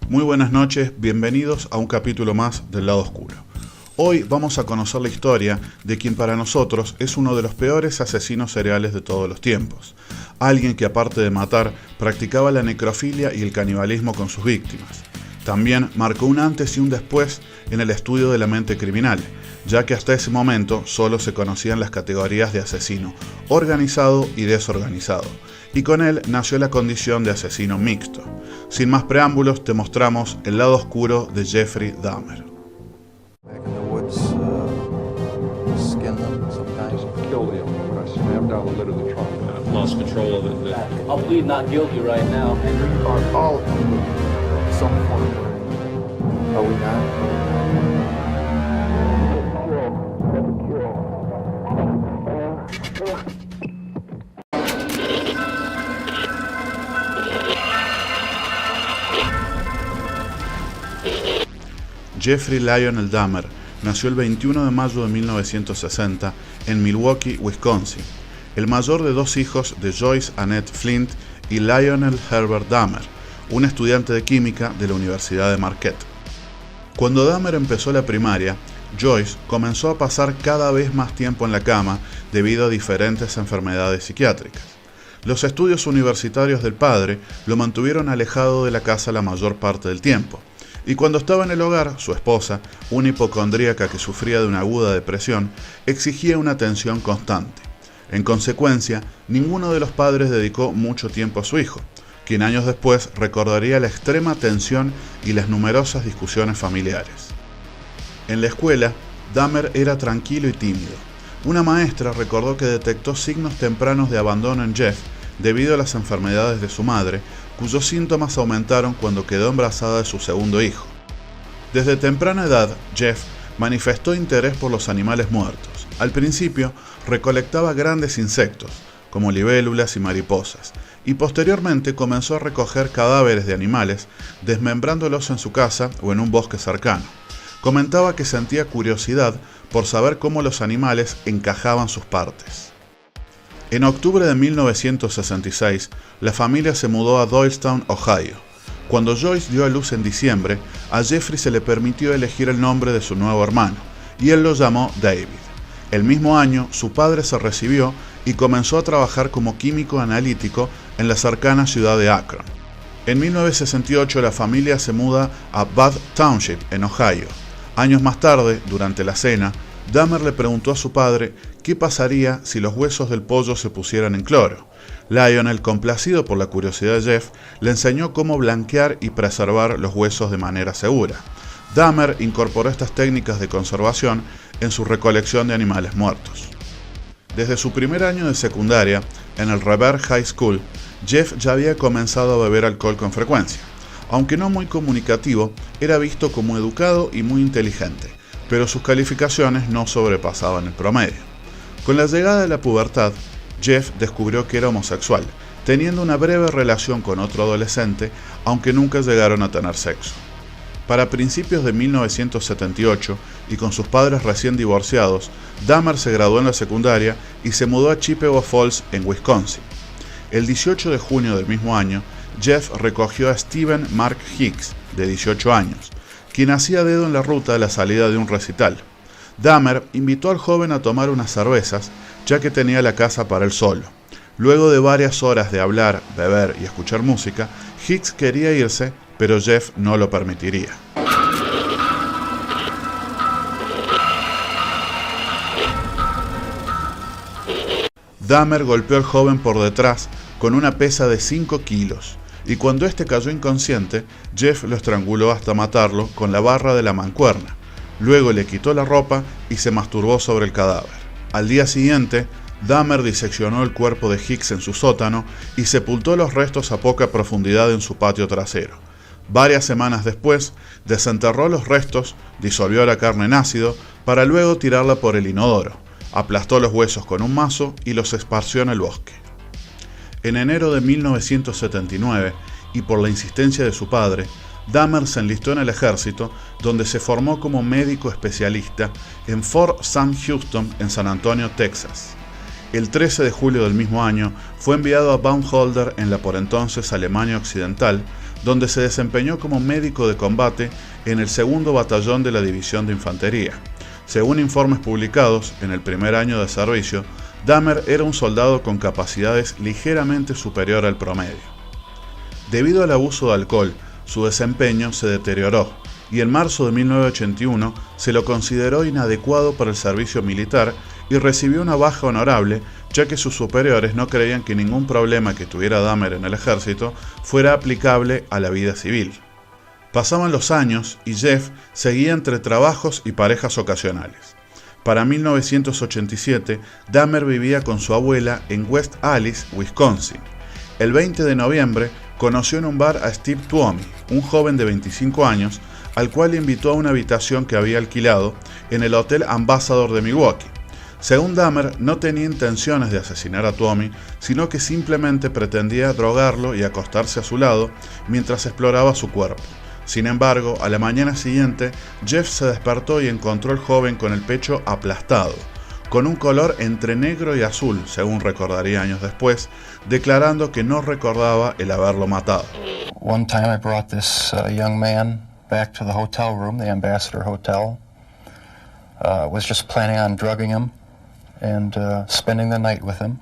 Muy buenas noches, bienvenidos a un capítulo más del Lado Oscuro. Hoy vamos a conocer la historia de quien para nosotros es uno de los peores asesinos seriales de todos los tiempos. Alguien que aparte de matar, practicaba la necrofilia y el canibalismo con sus víctimas. También marcó un antes y un después en el estudio de la mente criminal, ya que hasta ese momento solo se conocían las categorías de asesino organizado y desorganizado, y con él nació la condición de asesino mixto. Sin más preámbulos, te mostramos el lado oscuro de Jeffrey Dahmer. Lost control of it. I'll plead not guilty right now. And we are all under some form of brain. Are we not? Jeffrey Lionel Dahmer nació el 21 de mayo de 1960 en Milwaukee, Wisconsin, el mayor de dos hijos de Joyce Annette Flint y Lionel Herbert Dahmer, un estudiante de química de la Universidad de Marquette. Cuando Dahmer empezó la primaria, Joyce comenzó a pasar cada vez más tiempo en la cama debido a diferentes enfermedades psiquiátricas. Los estudios universitarios del padre lo mantuvieron alejado de la casa la mayor parte del tiempo, y cuando estaba en el hogar, su esposa, una hipocondríaca que sufría de una aguda depresión, exigía una atención constante. En consecuencia, ninguno de los padres dedicó mucho tiempo a su hijo, quien años después recordaría la extrema tensión y las numerosas discusiones familiares. En la escuela, Dahmer era tranquilo y tímido. Una maestra recordó que detectó signos tempranos de abandono en Jeff debido a las enfermedades de su madre, cuyos síntomas aumentaron cuando quedó embarazada de su segundo hijo. Desde temprana edad, Jeff manifestó interés por los animales muertos. Al principio, recolectaba grandes insectos, como libélulas y mariposas, y posteriormente comenzó a recoger cadáveres de animales, desmembrándolos en su casa o en un bosque cercano. Comentaba que sentía curiosidad por saber cómo los animales encajaban sus partes. En octubre de 1966, la familia se mudó a Doylestown, Ohio. Cuando Joyce dio a luz en diciembre, a Jeffrey se le permitió elegir el nombre de su nuevo hermano, y él lo llamó David. El mismo año, su padre se recibió y comenzó a trabajar como químico analítico en la cercana ciudad de Akron. En 1968, la familia se muda a Bath Township, en Ohio. Años más tarde, durante la cena, Dahmer le preguntó a su padre qué pasaría si los huesos del pollo se pusieran en cloro. Lionel, complacido por la curiosidad de Jeff, le enseñó cómo blanquear y preservar los huesos de manera segura. Dahmer incorporó estas técnicas de conservación en su recolección de animales muertos. Desde su primer año de secundaria, en el Revere High School, Jeff ya había comenzado a beber alcohol con frecuencia. Aunque no muy comunicativo, era visto como educado y muy inteligente, pero sus calificaciones no sobrepasaban el promedio. Con la llegada de la pubertad, Jeff descubrió que era homosexual, teniendo una breve relación con otro adolescente, aunque nunca llegaron a tener sexo. Para principios de 1978, y con sus padres recién divorciados, Dahmer se graduó en la secundaria y se mudó a Chippewa Falls, en Wisconsin. El 18 de junio del mismo año, Jeff recogió a Stephen Mark Hicks, de 18 años, quien hacía dedo en la ruta de la salida de un recital. Dahmer invitó al joven a tomar unas cervezas, ya que tenía la casa para él solo. Luego de varias horas de hablar, beber y escuchar música, Hicks quería irse, pero Jeff no lo permitiría. Dahmer golpeó al joven por detrás con una pesa de 5 kilos, y cuando este cayó inconsciente, Jeff lo estranguló hasta matarlo con la barra de la mancuerna. Luego le quitó la ropa y se masturbó sobre el cadáver. Al día siguiente, Dahmer diseccionó el cuerpo de Hicks en su sótano y sepultó los restos a poca profundidad en su patio trasero. Varias semanas después, desenterró los restos, disolvió la carne en ácido, para luego tirarla por el inodoro. Aplastó los huesos con un mazo y los esparció en el bosque. En enero de 1979, y por la insistencia de su padre, Dahmer se enlistó en el ejército, donde se formó como médico especialista en Fort Sam Houston, en San Antonio, Texas. El 13 de julio del mismo año fue enviado a Baumholder, en la por entonces Alemania Occidental, donde se desempeñó como médico de combate en el 2º Batallón de la División de Infantería. Según informes publicados, en el primer año de servicio, Dahmer era un soldado con capacidades ligeramente superior al promedio. Debido al abuso de alcohol, su desempeño se deterioró y en marzo de 1981 se lo consideró inadecuado para el servicio militar y recibió una baja honorable, ya que sus superiores no creían que ningún problema que tuviera Dahmer en el ejército fuera aplicable a la vida civil. Pasaban los años y Jeff seguía entre trabajos y parejas ocasionales. Para 1987, Dahmer vivía con su abuela en West Allis, Wisconsin. El 20 de noviembre conoció en un bar a Steve Tuomi, un joven de 25 años, al cual invitó a una habitación que había alquilado en el Hotel Ambassador de Milwaukee. Según Dahmer, no tenía intenciones de asesinar a Tuomi, sino que simplemente pretendía drogarlo y acostarse a su lado mientras exploraba su cuerpo. Sin embargo, a la mañana siguiente, Jeff se despertó y encontró al joven con el pecho aplastado, con un color entre negro y azul, según recordaría años después, declarando que no recordaba el haberlo matado. One time I brought this young man back to the hotel room, the Ambassador Hotel. Was just planning on drugging him and spending the night with him.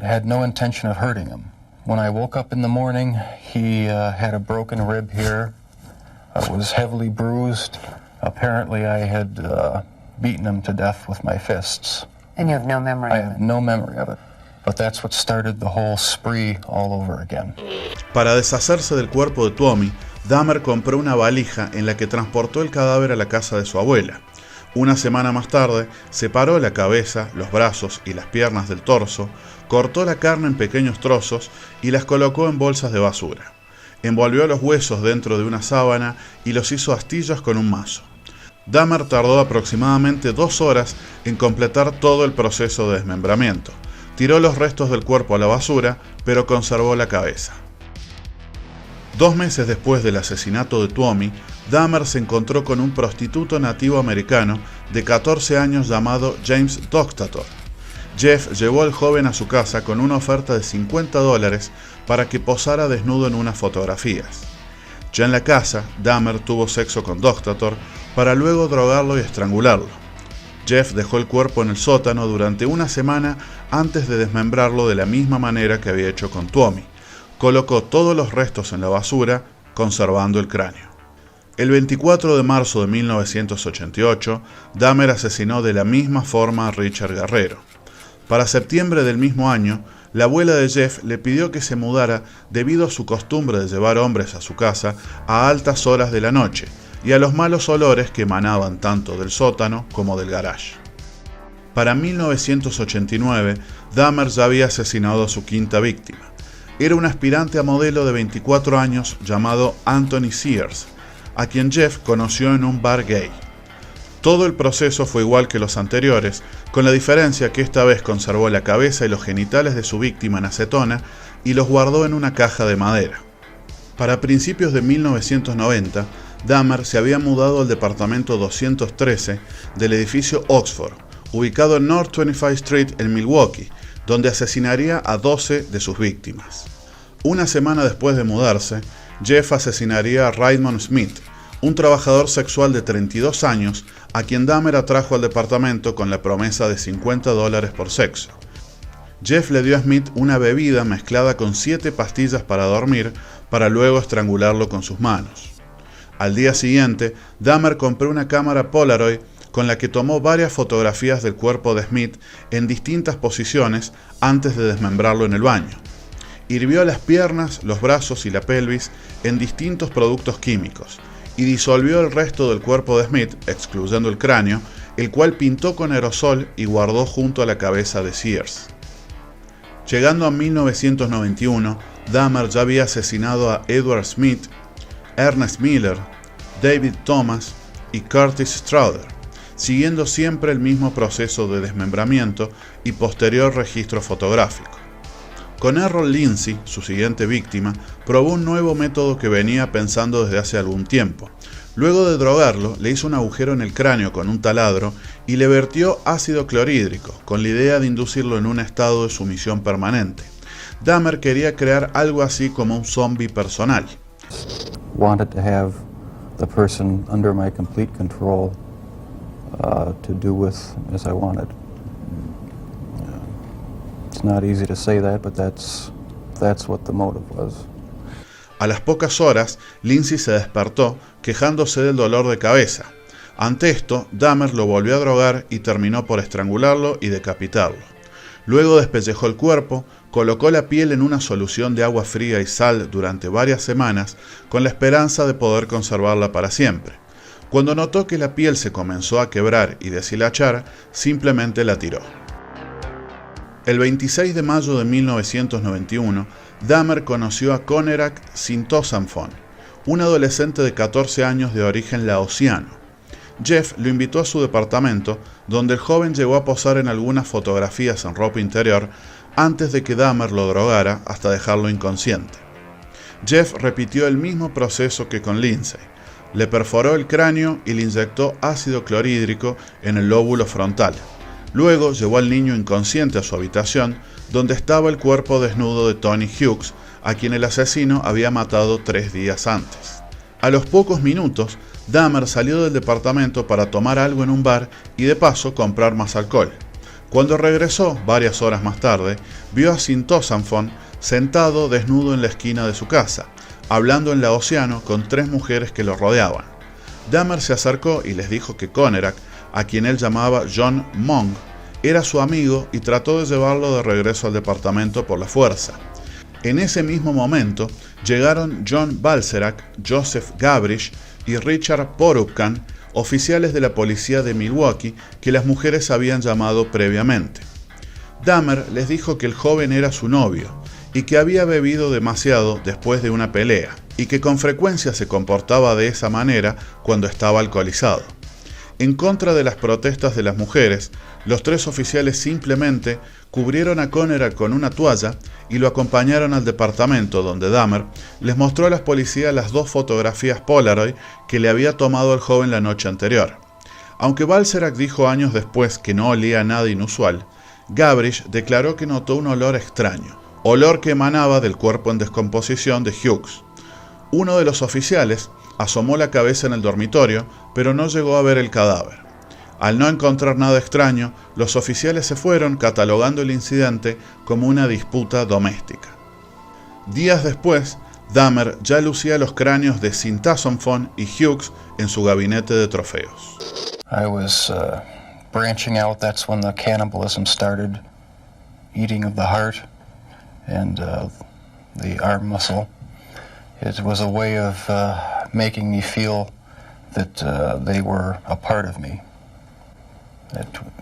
I had no intention of hurting him. When I woke up in the morning, he had a broken rib here. Was heavily bruised. Apparently I had beaten him to death with my fists. And you have no memory I of have it? no memory of it. But that's what started the whole spree all over again. Para deshacerse del cuerpo de Tuomi, Dahmer compró una valija en la que transportó el cadáver a la casa de su abuela. Una semana más tarde, separó la cabeza, los brazos y las piernas del torso, cortó la carne en pequeños trozos y las colocó en bolsas de basura. Envolvió los huesos dentro de una sábana y los hizo astillas con un mazo. Dahmer tardó aproximadamente 2 horas en completar todo el proceso de desmembramiento. Tiró los restos del cuerpo a la basura, pero conservó la cabeza. 2 meses después del asesinato de Tuomi, Dahmer se encontró con un prostituto nativo americano de 14 años llamado James Doctator. Jeff llevó al joven a su casa con una oferta de $50 para que posara desnudo en unas fotografías. Ya en la casa, Dahmer tuvo sexo con Doctator para luego drogarlo y estrangularlo. Jeff dejó el cuerpo en el sótano durante una semana antes de desmembrarlo de la misma manera que había hecho con Tuomi. Colocó todos los restos en la basura, conservando el cráneo. El 24 de marzo de 1988, Dahmer asesinó de la misma forma a Richard Guerrero. Para septiembre del mismo año, la abuela de Jeff le pidió que se mudara debido a su costumbre de llevar hombres a su casa a altas horas de la noche y a los malos olores que emanaban tanto del sótano como del garage. Para 1989, Dahmer ya había asesinado a su quinta víctima. Era un aspirante a modelo de 24 años llamado Anthony Sears, a quien Jeff conoció en un bar gay. Todo el proceso fue igual que los anteriores, con la diferencia que esta vez conservó la cabeza y los genitales de su víctima en acetona y los guardó en una caja de madera. Para principios de 1990, Dahmer se había mudado al departamento 213 del edificio Oxford, ubicado en North 25th Street en Milwaukee, donde asesinaría a 12 de sus víctimas. Una semana después de mudarse, Jeff asesinaría a Raymond Smith, un trabajador sexual de 32 años a quien Dahmer atrajo al departamento con la promesa de $50 por sexo. Jeff le dio a Smith una bebida mezclada con 7 pastillas para dormir para luego estrangularlo con sus manos. Al día siguiente, Dahmer compró una cámara Polaroid con la que tomó varias fotografías del cuerpo de Smith en distintas posiciones antes de desmembrarlo en el baño. Hirvió las piernas, los brazos y la pelvis en distintos productos químicos y disolvió el resto del cuerpo de Smith, excluyendo el cráneo, el cual pintó con aerosol y guardó junto a la cabeza de Sears. Llegando a 1991, Dahmer ya había asesinado a Edward Smith, Ernest Miller, David Thomas y Curtis Strother, siguiendo siempre el mismo proceso de desmembramiento y posterior registro fotográfico. Con Errol Lindsey, su siguiente víctima, probó un nuevo método que venía pensando desde hace algún tiempo. Luego de drogarlo, le hizo un agujero en el cráneo con un taladro y le vertió ácido clorhídrico, con la idea de inducirlo en un estado de sumisión permanente. Dahmer quería crear algo así como un zombie personal. Wanted to have the person under my complete control to do with as I wanted. It's not easy to say that, but that's what the motive was. A las pocas horas, Lindsey se despertó quejándose del dolor de cabeza. Ante esto, Dahmer lo volvió a drogar y terminó por estrangularlo y decapitarlo. Luego despellejó el cuerpo, colocó la piel en una solución de agua fría y sal durante varias semanas con la esperanza de poder conservarla para siempre. Cuando notó que la piel se comenzó a quebrar y deshilachar, simplemente la tiró. El 26 de mayo de 1991, Dahmer conoció a Conerak Sintosanfon, un adolescente de 14 años de origen laosiano. Jeff lo invitó a su departamento, donde el joven llegó a posar en algunas fotografías en ropa interior antes de que Dahmer lo drogara hasta dejarlo inconsciente. Jeff repitió el mismo proceso que con Lindsey. Le perforó el cráneo y le inyectó ácido clorhídrico en el lóbulo frontal. Luego llevó al niño inconsciente a su habitación, donde estaba el cuerpo desnudo de Tony Hughes, a quien el asesino había matado 3 días antes. A los pocos minutos, Dahmer salió del departamento para tomar algo en un bar y de paso comprar más alcohol. Cuando regresó, varias horas más tarde, vio a Sintosanfon sentado desnudo en la esquina de su casa, hablando en laosiano con 3 mujeres que lo rodeaban. Dahmer se acercó y les dijo que Conerak, a quien él llamaba John Monk, era su amigo y trató de llevarlo de regreso al departamento por la fuerza. En ese mismo momento llegaron John Balcerak, Joseph Gabrish y Richard Porupkan, oficiales de la policía de Milwaukee que las mujeres habían llamado previamente. Dahmer les dijo que el joven era su novio y que había bebido demasiado después de una pelea y que con frecuencia se comportaba de esa manera cuando estaba alcoholizado. En contra de las protestas de las mujeres, los 3 oficiales simplemente cubrieron a Conerak con una toalla y lo acompañaron al departamento donde Dahmer les mostró a las policías las 2 fotografías Polaroid que le había tomado al joven la noche anterior. Aunque Balcerak dijo años después que no olía a nada inusual, Gabrish declaró que notó un olor extraño, olor que emanaba del cuerpo en descomposición de Hughes. Uno de los oficiales asomó la cabeza en el dormitorio, pero no llegó a ver el cadáver. Al no encontrar nada extraño, los oficiales se fueron catalogando el incidente como una disputa doméstica. Días después, Dahmer ya lucía los cráneos de Sintosanfon y Hughes en su gabinete de trofeos. I was branching out. That's when the cannibalism started, eating of the heart and the arm muscle. It was a way of making me feel that they were a part of me.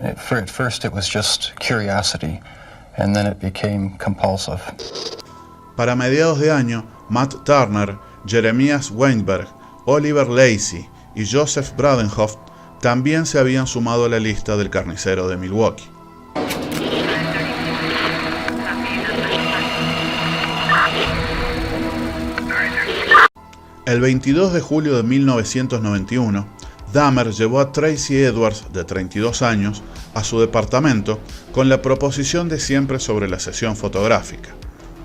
At first it was just curiosity, and then it became compulsive. Para mediados de año, Matt Turner, Jeremias Weinberg, Oliver Lacey y Joseph Bradenhoff también se habían sumado a la lista del carnicero de Milwaukee. El 22 de julio de 1991, Dahmer llevó a Tracy Edwards, de 32 años, a su departamento con la proposición de siempre sobre la sesión fotográfica.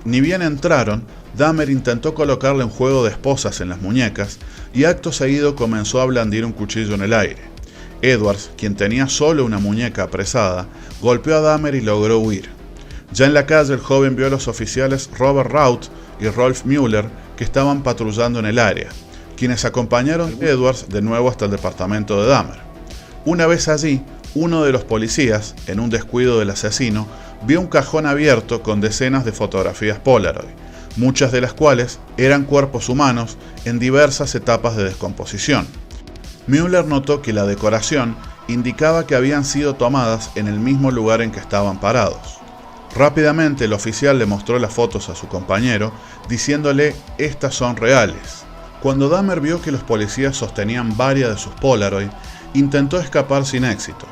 Ni bien entraron, Dahmer intentó colocarle un juego de esposas en las muñecas y acto seguido comenzó a blandir un cuchillo en el aire. Edwards, quien tenía solo una muñeca apresada, golpeó a Dahmer y logró huir. Ya en la calle, el joven vio a los oficiales Robert Routh y Rolf Müller que estaban patrullando en el área, quienes acompañaron a Edwards de nuevo hasta el departamento de Dahmer. Una vez allí, uno de los policías, en un descuido del asesino, vio un cajón abierto con decenas de fotografías Polaroid, muchas de las cuales eran cuerpos humanos en diversas etapas de descomposición. Müller notó que la decoración indicaba que habían sido tomadas en el mismo lugar en que estaban parados. Rápidamente el oficial le mostró las fotos a su compañero, diciéndole: "Estas son reales". Cuando Dahmer vio que los policías sostenían varias de sus Polaroid, intentó escapar sin éxito.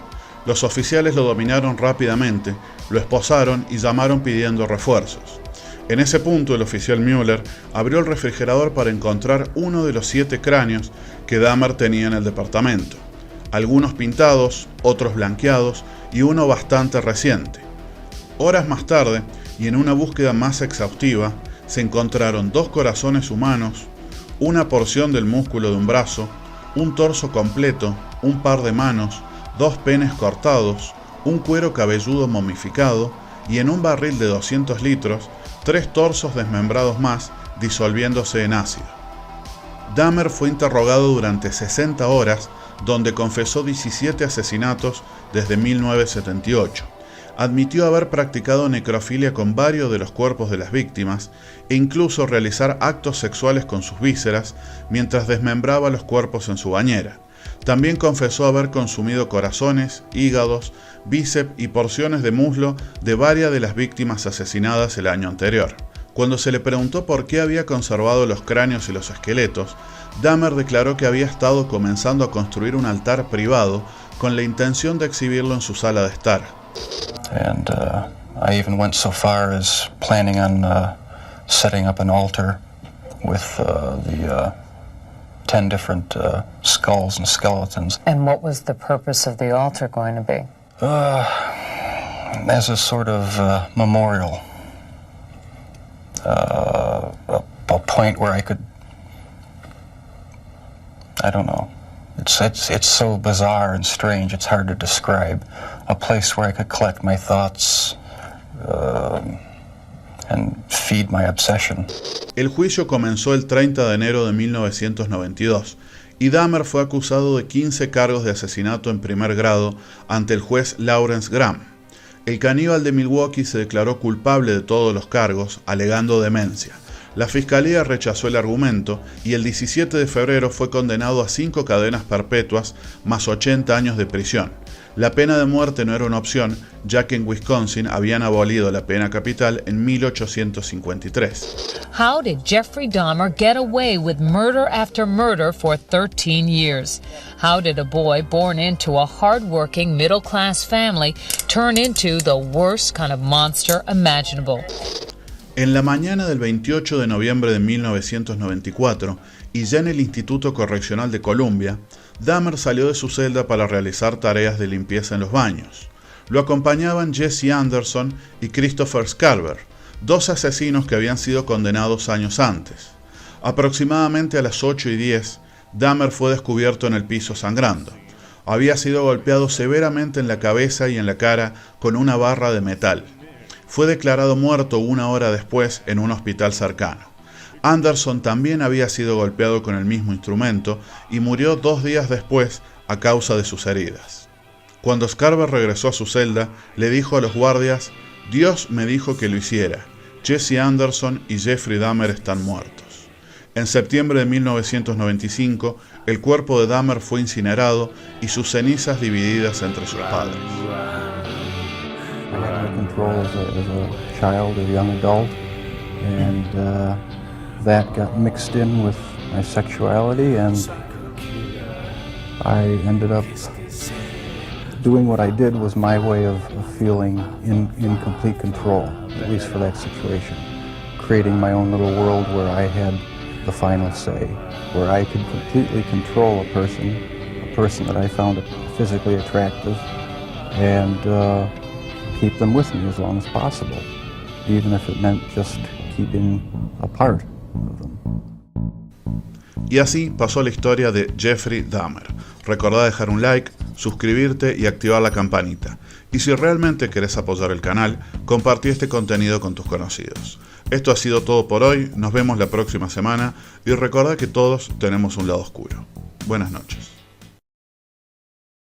Los oficiales lo dominaron rápidamente, lo esposaron y llamaron pidiendo refuerzos. En ese punto, el oficial Müller abrió el refrigerador para encontrar uno de los 7 cráneos que Dahmer tenía en el departamento, algunos pintados, otros blanqueados y uno bastante reciente. Horas más tarde, y en una búsqueda más exhaustiva, se encontraron 2 corazones humanos, una porción del músculo de un brazo, un torso completo, un par de manos, 2 penes cortados, un cuero cabelludo momificado y en un barril de 200 litros, 3 torsos desmembrados más disolviéndose en ácido. Dahmer fue interrogado durante 60 horas, donde confesó 17 asesinatos desde 1978. Admitió haber practicado necrofilia con varios de los cuerpos de las víctimas e incluso realizar actos sexuales con sus vísceras mientras desmembraba los cuerpos en su bañera. También confesó haber consumido corazones, hígados, bíceps y porciones de muslo de varias de las víctimas asesinadas el año anterior. Cuando se le preguntó por qué había conservado los cráneos y los esqueletos, Dahmer declaró que había estado comenzando a construir un altar privado con la intención de exhibirlo en su sala de estar. And I even went so far as planning on setting up an altar with the 10 different skulls and skeletons. And what was the purpose of the altar going to be? As a sort of memorial, a point where I could, I don't know, it's so bizarre and strange, it's hard to describe. A place where I could collect my thoughts and feed my obsession. El juicio comenzó el 30 de enero de 1992 y Dahmer fue acusado de 15 cargos de asesinato en primer grado ante el juez Lawrence Graham. El caníbal de Milwaukee se declaró culpable de todos los cargos, alegando demencia. La fiscalía rechazó el argumento y el 17 de febrero fue condenado a 5 cadenas perpetuas más 80 años de prisión. La pena de muerte no era una opción, ya que en Wisconsin habían abolido la pena capital en 1853. How did Jeffrey Dahmer get away with murder after murder for 13 years? How did a boy born into a hard-working, middle-class family turn into the worst kind of monster imaginable? En la mañana del 28 de noviembre de 1994, y ya en el Instituto Correccional de Columbia, Dahmer salió de su celda para realizar tareas de limpieza en los baños. Lo acompañaban Jesse Anderson y Christopher Scarver, 2 asesinos que habían sido condenados años antes. Aproximadamente a las 8:10, Dahmer fue descubierto en el piso sangrando. Había sido golpeado severamente en la cabeza y en la cara con una barra de metal. Fue declarado muerto 1 hora después en un hospital cercano. Anderson también había sido golpeado con el mismo instrumento y murió 2 días después a causa de sus heridas. Cuando Scarver regresó a su celda, le dijo a los guardias: «Dios me dijo que lo hiciera. Jesse Anderson y Jeffrey Dahmer están muertos». En septiembre de 1995, el cuerpo de Dahmer fue incinerado y sus cenizas divididas entre sus padres. I had no control as a child or young adult, and that got mixed in with my sexuality, and I ended up doing what I did was my way of feeling in complete control, at least for that situation. Creating my own little world where I had the final say, where I could completely control a person that I found physically attractive, and keep them with me as long as possible, even if it meant just keeping a part of them. Y así pasó la historia de Jeffrey Dahmer. Recordá dejar un like, suscribirte y activar la campanita. Y si realmente querés apoyar el canal, compartí este contenido con tus conocidos. Esto ha sido todo por hoy, nos vemos la próxima semana y recordá que todos tenemos un lado oscuro. Buenas noches.